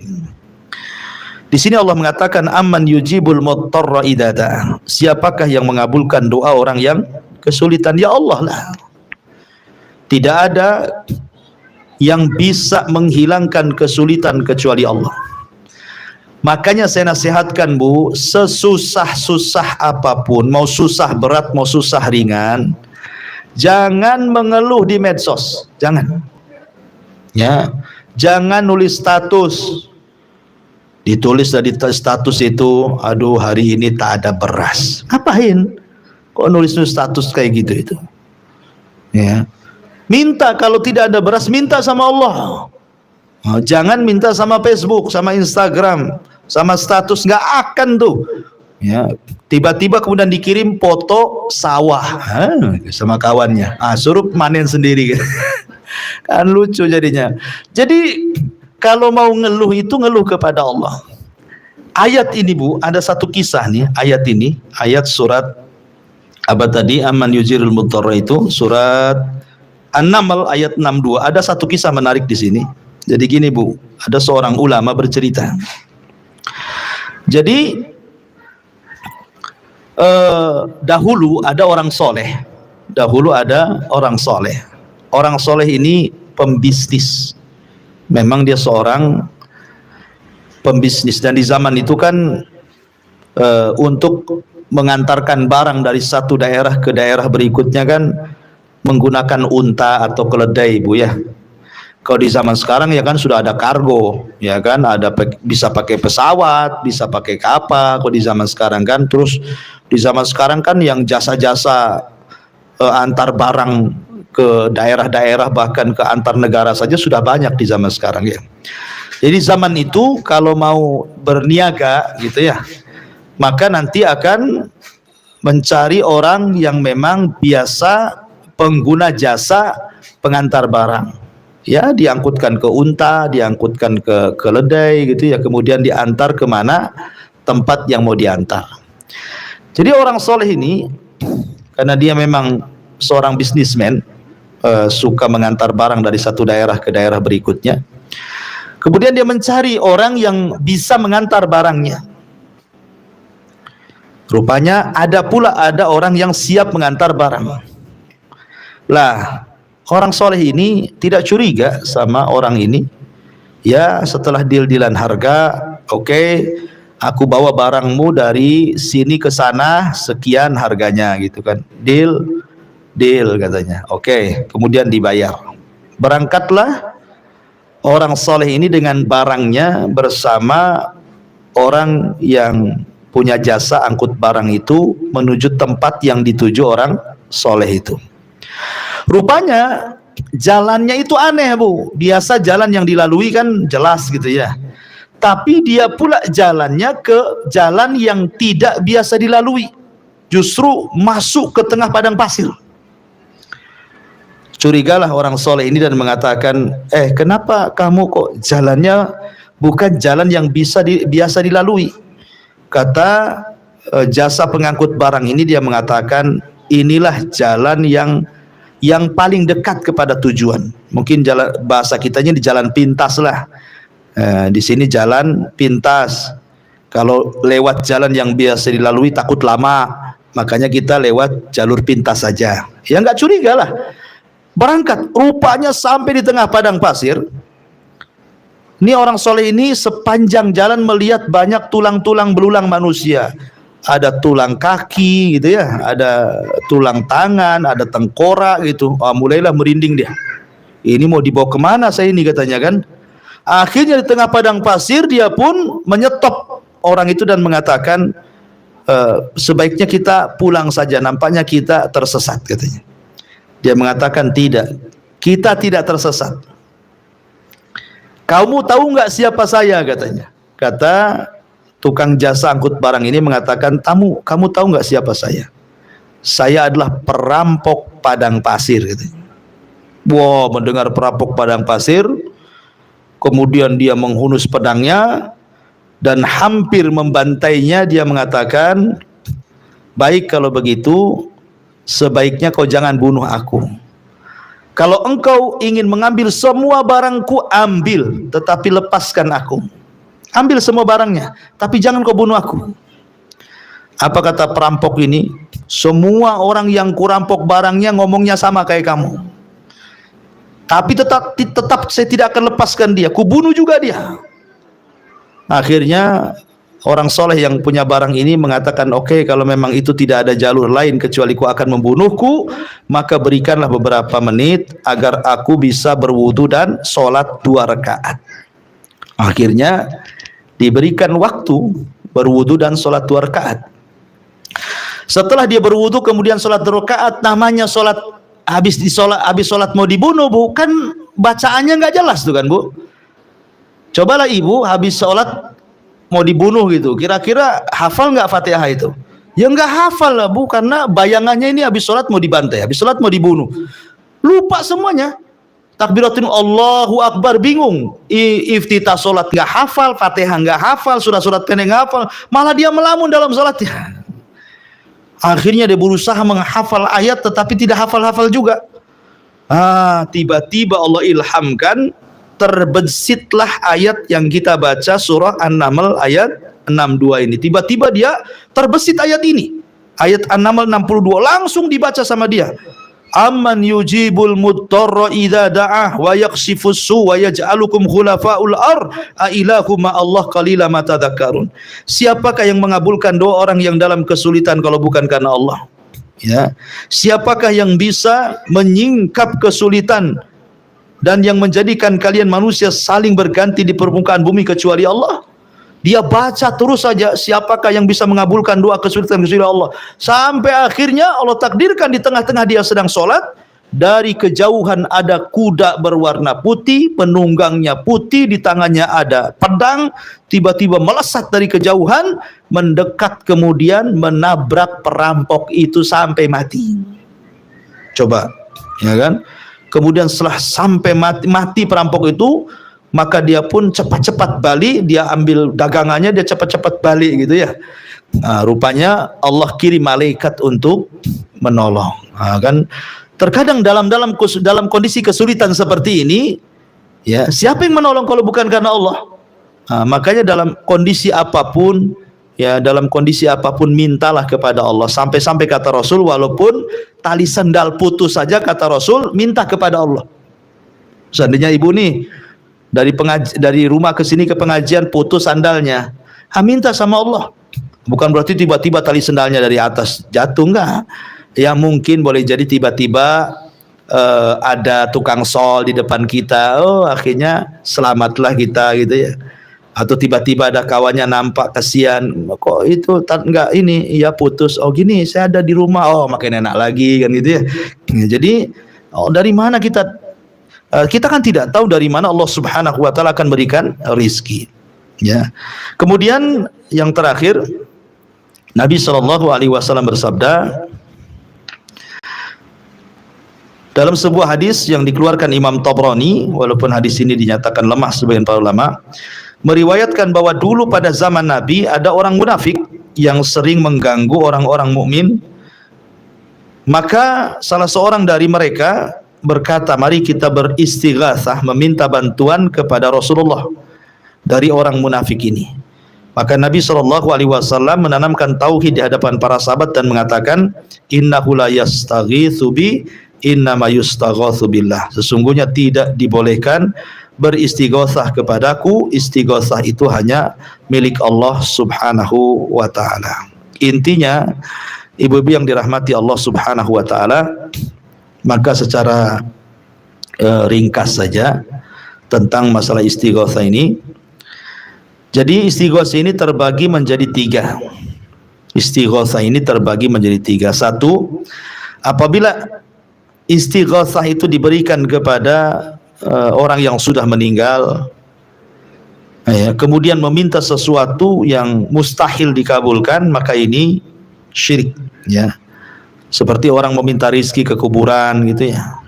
Speaker 2: Di sini Allah mengatakan amman yujibul muttarra idza da'a. Siapakah yang mengabulkan doa orang yang kesulitan? Ya Allah lah. Tidak ada yang bisa menghilangkan kesulitan kecuali Allah. Makanya saya nasihatkan, Bu, sesusah-susah apapun, mau susah berat, mau susah ringan, jangan mengeluh di medsos. Jangan. Ya, jangan nulis status. Ditulis dari status itu, aduh hari ini tak ada beras. Ngapain? Kok nulis status kayak gitu itu? Ya. Minta, kalau tidak ada beras, minta sama Allah. Oh, jangan minta sama Facebook, sama Instagram, sama status, nggak akan tuh. Ya, tiba-tiba kemudian dikirim foto sawah sama kawannya. Suruh panen sendiri. Kan lucu jadinya. Jadi kalau mau ngeluh itu ngeluh kepada Allah. Ayat ini, Bu, ada satu kisah nih. Ayat ini, ayat surat apa tadi? Amman yujirul muttarra, itu surat An-Naml ayat 62. Ada satu kisah menarik di sini. Jadi gini, Bu, ada seorang ulama bercerita. Jadi dahulu ada orang soleh. Dahulu ada orang soleh. Orang soleh ini pembisnis. Memang dia seorang pembisnis, dan di zaman itu kan untuk mengantarkan barang dari satu daerah ke daerah berikutnya kan menggunakan unta atau keledai, Bu, ya. Kalau di zaman sekarang ya kan sudah ada kargo, ya kan, ada bisa pakai pesawat, bisa pakai kapal. Kalau di zaman sekarang kan, terus di zaman sekarang kan yang jasa-jasa antar barang ke daerah-daerah, bahkan ke antar negara saja sudah banyak di zaman sekarang, ya. Jadi zaman itu kalau mau berniaga gitu ya, maka nanti akan mencari orang yang memang biasa pengguna jasa pengantar barang. Ya, diangkutkan ke unta, diangkutkan ke keledai gitu ya, kemudian diantar kemana tempat yang mau diantar. Jadi orang soleh ini, karena dia memang seorang bisnismen, suka mengantar barang dari satu daerah ke daerah berikutnya. Kemudian dia mencari orang yang bisa mengantar barangnya. Rupanya ada orang yang siap mengantar barang. Lah, orang soleh ini tidak curiga sama orang ini. Ya, setelah deal-dealan harga, oke, aku bawa barangmu dari sini ke sana sekian harganya gitu kan. Deal katanya. Oke, kemudian dibayar. Berangkatlah orang soleh ini dengan barangnya bersama orang yang punya jasa angkut barang itu menuju tempat yang dituju orang soleh itu. Rupanya jalannya itu aneh, Bu. Biasa jalan yang dilalui kan jelas gitu ya. Tapi dia pula jalannya ke jalan yang tidak biasa dilalui. Justru masuk ke tengah padang pasir. Curigalah orang soleh ini dan mengatakan, kenapa kamu kok jalannya bukan jalan yang biasa dilalui? Kata jasa pengangkut barang ini, dia mengatakan, inilah jalan yang paling dekat kepada tujuan. Mungkin jalan, bahasa kitanya di jalan pintas lah. Di sini jalan pintas. Kalau lewat jalan yang biasa dilalui takut lama, makanya kita lewat jalur pintas saja. Ya nggak curiga lah. Berangkat, rupanya sampai di tengah padang pasir. Ini orang soleh ini sepanjang jalan melihat banyak tulang-tulang belulang manusia. Ada tulang kaki gitu ya, ada tulang tangan, ada tengkorak gitu. Mulailah merinding dia. Ini mau dibawa kemana saya ini katanya kan. Akhirnya di tengah padang pasir dia pun menyetop orang itu dan mengatakan, sebaiknya kita pulang saja, nampaknya kita tersesat katanya. Dia mengatakan tidak, kita tidak tersesat. Kamu tahu nggak siapa saya katanya. Kata tukang jasa angkut barang ini mengatakan, kamu tahu nggak siapa saya? Saya adalah perampok padang pasir katanya. Wow, mendengar perampok padang pasir, kemudian dia menghunus pedangnya dan hampir membantainya. Dia mengatakan, baik kalau begitu, sebaiknya kau jangan bunuh aku. Kalau engkau ingin mengambil semua barangku, ambil, tetapi lepaskan aku. Ambil semua barangnya, tapi jangan kau bunuh aku. Apa kata perampok ini? Semua orang yang kurampok barangnya ngomongnya sama kayak kamu. Tapi tetap saya tidak akan lepaskan dia, ku bunuh juga dia. Akhirnya orang soleh yang punya barang ini mengatakan, oke, kalau memang itu tidak ada jalur lain kecuali ku akan membunuhku, maka berikanlah beberapa menit agar aku bisa berwudu dan sholat 2 rakaat. Akhirnya diberikan waktu berwudu dan sholat 2 rakaat. Setelah dia berwudu kemudian sholat 2 rakaat, namanya sholat habis sholat mau dibunuh, bukan bacaannya nggak jelas tuh kan Bu. Cobalah ibu habis sholat mau dibunuh gitu, kira-kira hafal nggak Fatihah itu? Ya nggak hafal lah Bu, karena bayangannya ini habis sholat mau dibantai, habis sholat mau dibunuh, lupa semuanya. Takbiratul Allahu Akbar bingung, iftitah sholat nggak hafal, Fatihah nggak hafal, surat-surat pendek nggak hafal, malah dia melamun dalam sholatnya. Akhirnya dia berusaha menghafal ayat tetapi tidak hafal-hafal juga. Tiba-tiba Allah ilhamkan, terbensitlah ayat yang kita baca surah An-Naml ayat 62 ini. Tiba-tiba dia terbesit ayat ini, ayat An-Naml 62, langsung dibaca sama dia. Amman yujibul mudtarra idza da'ah wa yaksifus su wa yaj'alukum khulafa'ul ar a ilahu ma Allah qalila ma tadhakkarun. Siapakah yang mengabulkan doa orang yang dalam kesulitan kalau bukan karena Allah? Ya. Siapakah yang bisa menyingkap kesulitan dan yang menjadikan kalian manusia saling berganti di permukaan bumi kecuali Allah? Dia baca terus saja, siapakah yang bisa mengabulkan doa kesulitan kecuali Allah, sampai akhirnya Allah takdirkan di tengah-tengah dia sedang sholat, dari kejauhan ada kuda berwarna putih, penunggangnya putih, di tangannya ada pedang, tiba-tiba melesat dari kejauhan, mendekat kemudian menabrak perampok itu sampai mati. Coba, ya kan? Kemudian setelah sampai mati perampok itu, maka dia pun cepat-cepat balik, dia ambil dagangannya, dia cepat-cepat balik gitu ya. Rupanya Allah kirim malaikat untuk menolong. Kan terkadang dalam kondisi kesulitan seperti ini, ya siapa yang menolong kalau bukan karena Allah? Makanya dalam kondisi apapun, ya dalam kondisi apapun mintalah kepada Allah. Sampai-sampai kata Rasul, walaupun tali sendal putus saja kata Rasul, minta kepada Allah. Seandainya ibu nih dari rumah ke sini ke pengajian putus sandalnya, minta sama Allah. Bukan berarti tiba-tiba tali sandalnya dari atas jatuh, enggak. Ya mungkin boleh jadi tiba-tiba ada tukang sol di depan kita, akhirnya selamatlah kita gitu ya. Atau tiba-tiba ada kawannya nampak, kasihan, kok itu enggak ini, ya putus, gini saya ada di rumah, makin enak lagi kan gitu ya. Jadi dari mana kita kan tidak tahu dari mana Allah Subhanahu wa taala akan berikan rizki. Ya. Kemudian yang terakhir, Nabi sallallahu alaihi wasallam bersabda dalam sebuah hadis yang dikeluarkan Imam Tabrani, walaupun hadis ini dinyatakan lemah sebagian para ulama, meriwayatkan bahwa dulu pada zaman Nabi ada orang munafik yang sering mengganggu orang-orang mukmin. Maka salah seorang dari mereka berkata, mari kita beristighatsah, meminta bantuan kepada Rasulullah dari orang munafik ini. Maka Nabi SAW menanamkan tauhid di hadapan para sahabat dan mengatakan, innahu la yastaghitsu bi innama yustaghatsu billah, sesungguhnya tidak dibolehkan beristighosah kepadaku. Istighosah itu hanya milik Allah Subhanahu wa taala. Intinya, ibu-ibu yang dirahmati Allah Subhanahu wa taala, maka secara ringkas saja tentang masalah istighosah ini. Jadi istighosah ini terbagi menjadi tiga. Istighosah ini terbagi menjadi tiga. Satu, apabila istighosah itu diberikan kepada orang yang sudah meninggal, kemudian meminta sesuatu yang mustahil dikabulkan, maka ini syirik, ya. Seperti orang meminta rizki ke kuburan gitu ya,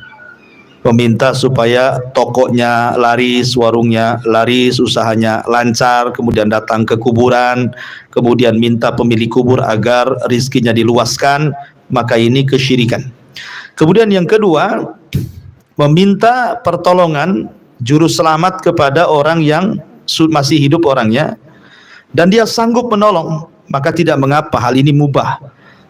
Speaker 2: meminta supaya tokonya laris, warungnya laris, usahanya lancar, kemudian datang ke kuburan, kemudian minta pemilik kubur agar rizkinya diluaskan, maka ini kesyirikan. Kemudian yang kedua, meminta pertolongan juru selamat kepada orang yang masih hidup orangnya dan dia sanggup menolong, maka tidak mengapa, hal ini mubah.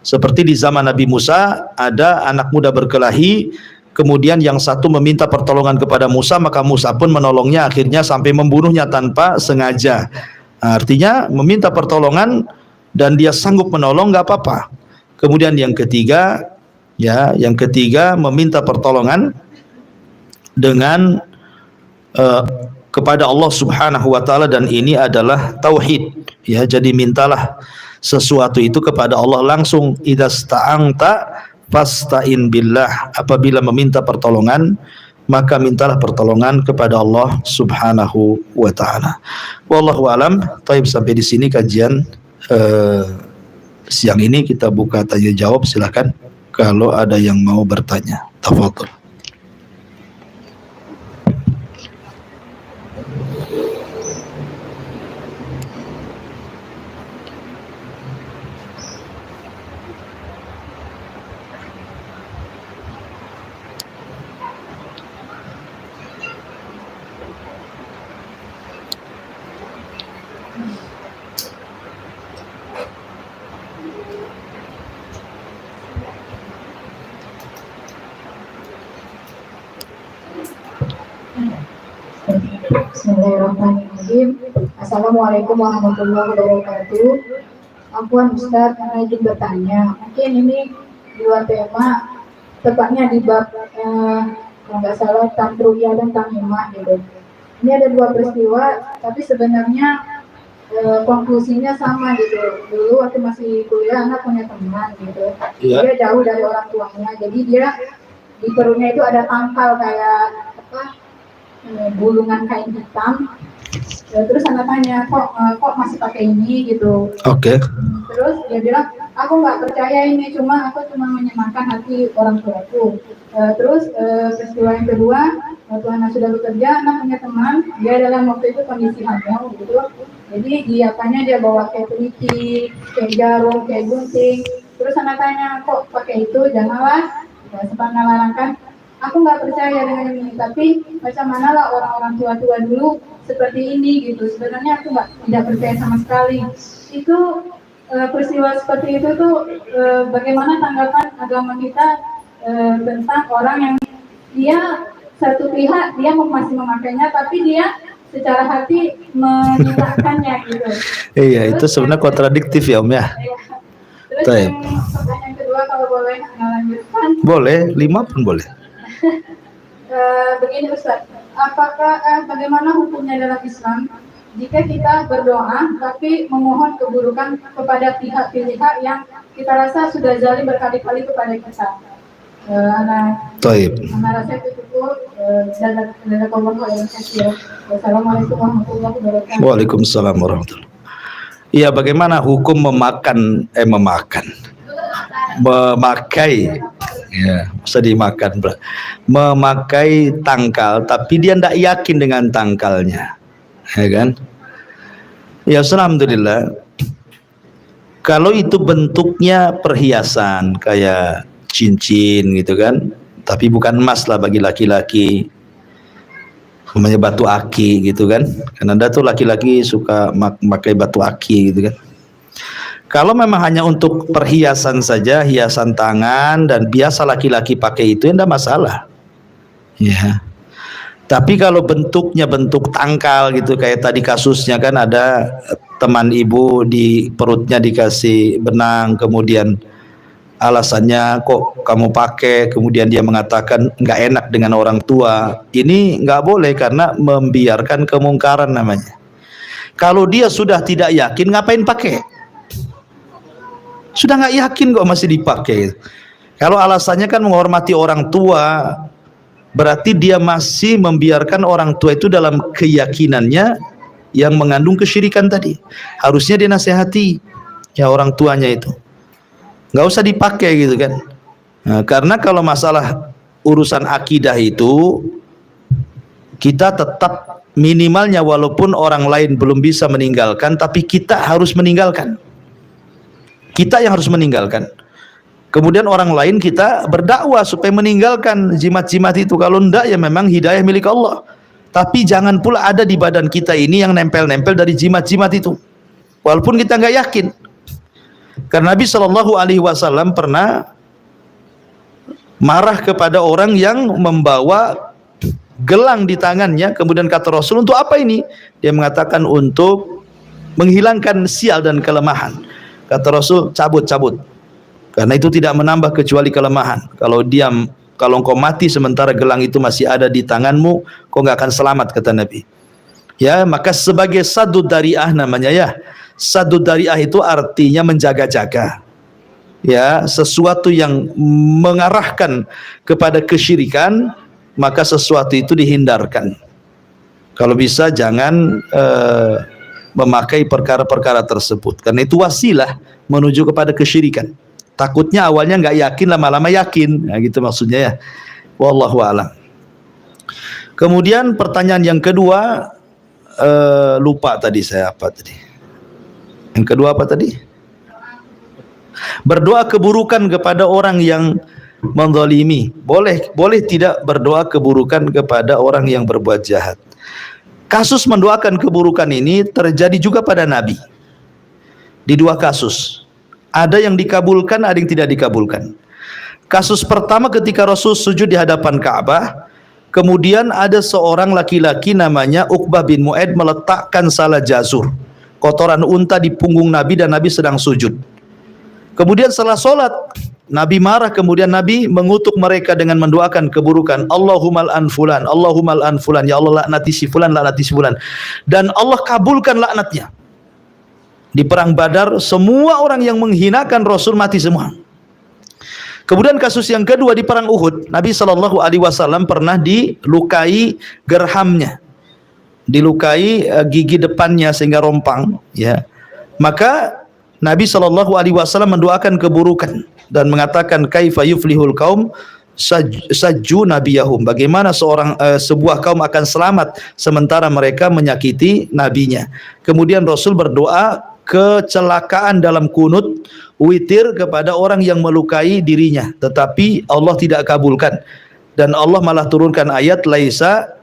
Speaker 2: Seperti di zaman Nabi Musa, ada anak muda berkelahi, kemudian yang satu meminta pertolongan kepada Musa, maka Musa pun menolongnya, akhirnya sampai membunuhnya tanpa sengaja. Artinya meminta pertolongan dan dia sanggup menolong, nggak apa-apa. Kemudian yang ketiga, meminta pertolongan dengan kepada Allah Subhanahu wa taala, dan ini adalah tauhid, ya. Jadi mintalah sesuatu itu kepada Allah langsung. Idasta'anta fasta'in billah, apabila meminta pertolongan maka mintalah pertolongan kepada Allah Subhanahu wa taala. Wallahu alam. Taib, sampai di sini kajian siang ini. Kita buka tanya jawab, silakan kalau ada yang mau bertanya. Tafadhol.
Speaker 1: Bismillahirrahmanirrahim. Assalamualaikum warahmatullahi wabarakatuh. Afwan Ustaz, saya ingin bertanya, mungkin ini dua tema, tepatnya di bab kalau nggak salah Tamruyah dan Tamimah gitu. Ini ada dua peristiwa, tapi sebenarnya konklusinya sama gitu. Dulu waktu masih kuliah, anak punya teman gitu, dia jauh dari orang tuanya, jadi dia di perutnya itu ada tangkal kayak bulungan kain hitam. Terus anak tanya, kok masih pakai ini gitu.
Speaker 2: Oke.
Speaker 1: Terus dia bilang, aku nggak percaya ini, aku cuma menyenangkan hati orang tuaku. Terus peristiwa yang kedua, waktu anak sudah bekerja, anak punya teman, dia dalam waktu itu kondisi hamil gitu. Jadi dia bawa kayak teliti, kayak jarum, kayak gunting. Terus anak tanya, kok pakai itu? Janganlah. Sempat melarangkan. Aku nggak percaya dengan ini, tapi macam mana lah orang-orang tua-tua dulu seperti ini gitu. Sebenarnya aku tidak percaya sama sekali. Itu peristiwa seperti itu tuh bagaimana tanggapan agama kita tentang orang yang dia satu pihak dia masih memakainya, tapi dia secara hati meninggalkannya gitu.
Speaker 2: Iya, itu sebenarnya kontradiktif ya Om ya.
Speaker 1: Terus yang kedua, kalau boleh lanjutkan.
Speaker 2: Boleh, 5 pun boleh.
Speaker 1: Begini Ustaz, bagaimana hukumnya dalam Islam jika kita berdoa tapi memohon keburukan kepada pihak-pihak yang kita rasa sudah zalim berkali-kali kepada kita? Anak rasa itu cukup. Wassalamualaikum warahmatullahi wabarakatuh.
Speaker 2: Waalaikumsalam warahmatullahi wabarakatuh. Iya, bagaimana hukum memakai, ya, bisa dimakan, bro. Memakai tangkal, tapi dia tidak yakin dengan tangkalnya, ya kan? Ya, alhamdulillah. Kalau itu bentuknya perhiasan kayak cincin gitu kan, tapi bukan emas lah bagi laki-laki, namanya batu aki gitu kan. Karena ada tuh laki-laki suka pakai batu aki gitu kan. Kalau memang hanya untuk perhiasan saja, hiasan tangan dan biasa laki-laki pakai itu, tidak masalah. Ya. Tapi kalau bentuknya bentuk tangkal gitu, kayak tadi kasusnya kan ada teman ibu di perutnya dikasih benang, kemudian alasannya kok kamu pakai, kemudian dia mengatakan nggak enak dengan orang tua. Ini nggak boleh karena membiarkan kemungkaran namanya. Kalau dia sudah tidak yakin, ngapain pakai? Sudah nggak yakin kok masih dipakai. Kalau alasannya kan menghormati orang tua, berarti dia masih membiarkan orang tua itu dalam keyakinannya yang mengandung kesyirikan tadi. Harusnya dia nasihati ya orang tuanya itu, nggak usah dipakai gitu kan. Nah, karena kalau masalah urusan akidah itu, kita tetap minimalnya walaupun orang lain belum bisa meninggalkan, tapi kita harus meninggalkan. Kita yang harus meninggalkan. Kemudian orang lain kita berdakwah supaya meninggalkan jimat-jimat itu. Kalau enggak ya memang hidayah milik Allah. Tapi jangan pula ada di badan kita ini yang nempel-nempel dari jimat-jimat itu. Walaupun kita nggak yakin. Karena Nabi Shallallahu Alaihi Wasallam pernah marah kepada orang yang membawa gelang di tangannya. Kemudian kata Rasul, untuk apa ini? Dia mengatakan untuk menghilangkan sial dan kelemahan. Kata Rasul, cabut. Karena itu tidak menambah kecuali kelemahan. Kalau diam, kalau engkau mati sementara gelang itu masih ada di tanganmu, kau nggak akan selamat, kata Nabi. Ya, maka sebagai sadud dari'ah namanya ya. Sadud dari'ah itu artinya menjaga-jaga. Ya, sesuatu yang mengarahkan kepada kesyirikan, maka sesuatu itu dihindarkan. Kalau bisa jangan memakai perkara-perkara tersebut, karena itu wasilah menuju kepada kesyirikan. Takutnya awalnya nggak yakin, lama-lama yakin, nah, gitu maksudnya ya. Wallahu a'lam. Kemudian pertanyaan yang kedua, lupa tadi saya apa tadi. Yang kedua apa tadi? Berdoa keburukan kepada orang yang menzalimi. Boleh tidak berdoa keburukan kepada orang yang berbuat jahat. Kasus mendoakan keburukan ini terjadi juga pada Nabi. Di dua kasus. Ada yang dikabulkan, ada yang tidak dikabulkan. Kasus pertama ketika Rasul sujud di hadapan Ka'bah, kemudian ada seorang laki-laki namanya Uqbah bin Mu'aid meletakkan salah jazur, kotoran unta di punggung Nabi dan Nabi sedang sujud. Kemudian setelah sholat, Nabi marah, kemudian Nabi mengutuk mereka dengan mendoakan keburukan. Allahumma al'an fulan, Allahumma al'an fulan, ya Allah laknati si fulan, laknati si fulan. Dan Allah kabulkan laknatnya. Di perang Badar, semua orang yang menghinakan Rasul mati semua. Kemudian kasus yang kedua di perang Uhud, Nabi Shallallahu Alaihi Wasallam pernah dilukai gerhamnya, dilukai gigi depannya sehingga rompang. Ya, maka Nabi Shallallahu Alaihi Wasallam mendoakan keburukan dan mengatakan kaifa yuflihul kaum sajju nabiyahum. Bagaimana sebuah kaum akan selamat sementara mereka menyakiti nabinya. Kemudian Rasul berdoa kecelakaan dalam kunut witir kepada orang yang melukai dirinya, tetapi Allah tidak kabulkan dan Allah malah turunkan ayat laisa,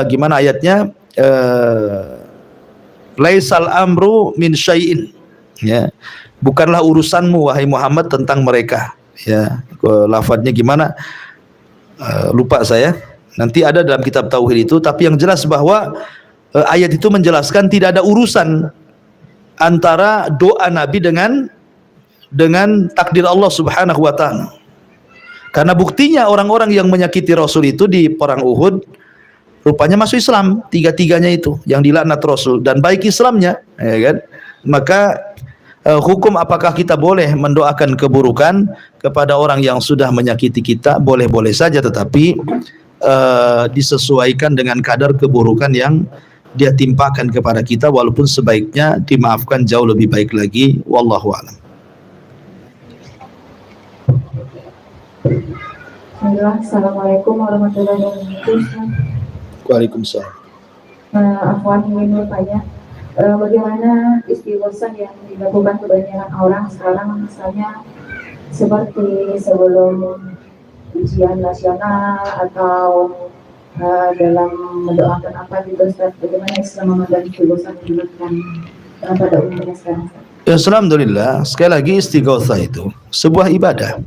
Speaker 2: gimana ayatnya, laisal amru min syai'in, ya, bukanlah urusanmu wahai Muhammad tentang mereka. Ya, lafadznya gimana lupa saya, nanti ada dalam kitab tauhid itu, tapi yang jelas bahwa ayat itu menjelaskan tidak ada urusan antara doa Nabi dengan takdir Allah Subhanahu wa taala. Karena buktinya orang-orang yang menyakiti Rasul itu di perang Uhud rupanya masuk Islam, tiga-tiganya itu yang dilaknat Rasul, dan baik Islamnya, ya kan? Maka hukum apakah kita boleh mendoakan keburukan kepada orang yang sudah menyakiti kita? Boleh-boleh saja, tetapi disesuaikan dengan kadar keburukan yang dia timpakan kepada kita, walaupun sebaiknya dimaafkan jauh lebih baik lagi. Wallahu a'lam.
Speaker 1: Assalamualaikum warahmatullahi wabarakatuh.
Speaker 2: Waalaikumsalam.
Speaker 1: Afwan ingin bertanya, bagaimana istighosah yang dilakukan kebanyakan orang sekarang, misalnya seperti sebelum ujian nasional atau dalam mendoakan apa gitu, Ustaz, bagaimana Islam memandang istighosah yang dilakukan pada umumnya sekarang?
Speaker 2: Alhamdulillah, sekali lagi istighatsah itu sebuah ibadah.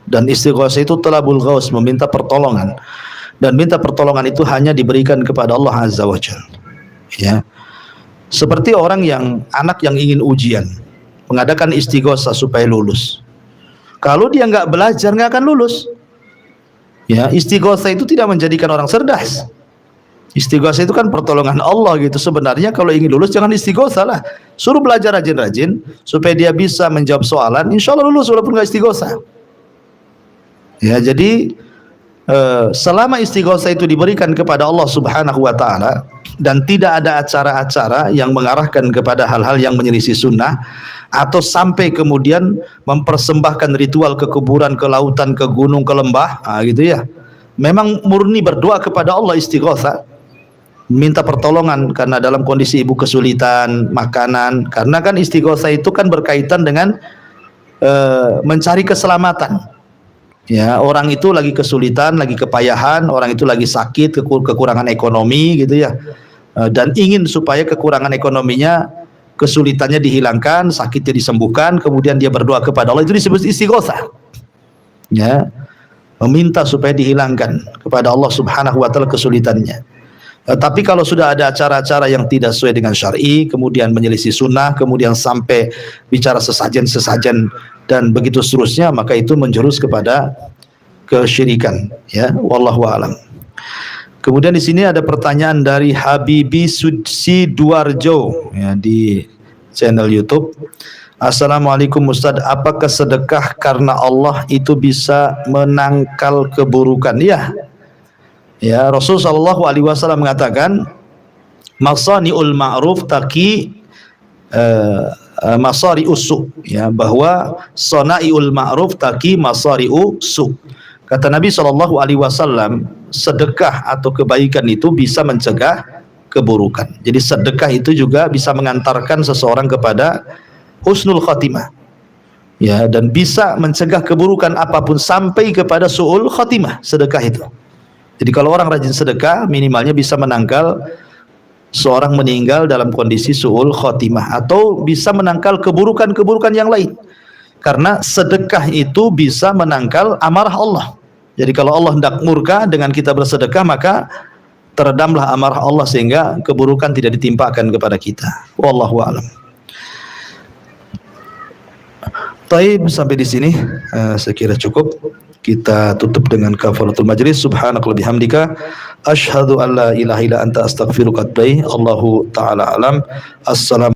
Speaker 2: Dan istighatsah itu talabul ghaus, meminta pertolongan. Dan minta pertolongan itu hanya diberikan kepada Allah Azza wa Jalla. Ya. Seperti orang anak yang ingin ujian, mengadakan istighatsah supaya lulus. Kalau dia nggak belajar, nggak akan lulus. Ya, istighatsah itu tidak menjadikan orang cerdas. Istighatsah itu kan pertolongan Allah gitu. Sebenarnya kalau ingin lulus jangan istighatsah lah. Suruh belajar rajin-rajin supaya dia bisa menjawab soalan. Insya Allah lulus walaupun nggak istighatsah. Ya, jadi selama istighatsah itu diberikan kepada Allah Subhanahu wa taala dan tidak ada acara-acara yang mengarahkan kepada hal-hal yang menyelisih sunnah atau sampai kemudian mempersembahkan ritual ke kuburan, ke lautan, ke gunung, ke lembah, gitu ya. Memang murni berdoa kepada Allah istighatsah, minta pertolongan karena dalam kondisi ibu kesulitan makanan, karena kan istighatsah itu kan berkaitan dengan mencari keselamatan. Ya, orang itu lagi kesulitan, lagi kepayahan, orang itu lagi sakit, kekurangan ekonomi gitu ya. Dan ingin supaya kekurangan ekonominya, kesulitannya dihilangkan, sakitnya disembuhkan, kemudian dia berdoa kepada Allah, itu disebut istighatsah. Ya. Meminta supaya dihilangkan kepada Allah Subhanahu wa taala kesulitannya. Tapi kalau sudah ada acara-acara yang tidak sesuai dengan syar'i, kemudian menyelisih sunnah, kemudian sampai bicara sesajen-sesajen dan begitu seterusnya, maka itu menjurus kepada kesyirikan, ya. Wallahu a'lam. Kemudian di sini ada pertanyaan dari Habibi Sidoarjo, ya, di channel YouTube. Assalamualaikum Ustaz, apakah sedekah karena Allah itu bisa menangkal keburukan? Ya, Rasulullah sallallahu alaihi wasallam mengatakan, masani'ul ma'ruf taqi masari usu, ya, bahwa sana'iul ma'ruf taqi masari usu. Kata Nabi sallallahu alaihi wasallam, sedekah atau kebaikan itu bisa mencegah keburukan. Jadi sedekah itu juga bisa mengantarkan seseorang kepada husnul khatimah. Ya, dan bisa mencegah keburukan apapun sampai kepada su'ul khatimah sedekah itu. Jadi kalau orang rajin sedekah, minimalnya bisa menangkal seorang meninggal dalam kondisi su'ul khotimah, atau bisa menangkal keburukan-keburukan yang lain. Karena sedekah itu bisa menangkal amarah Allah. Jadi kalau Allah hendak murka dengan kita bersedekah, maka teredamlah amarah Allah sehingga keburukan tidak ditimpakan kepada kita. Wallahu a'lam. Taib, sampai di sini saya kira cukup. Kita tutup dengan kafaratul majlis. Subhanakallahumma bihamdika asyhadu an la ilaha illa anta astaghfiruka wa atubu ilaik. Allahu taala alam. Assalamu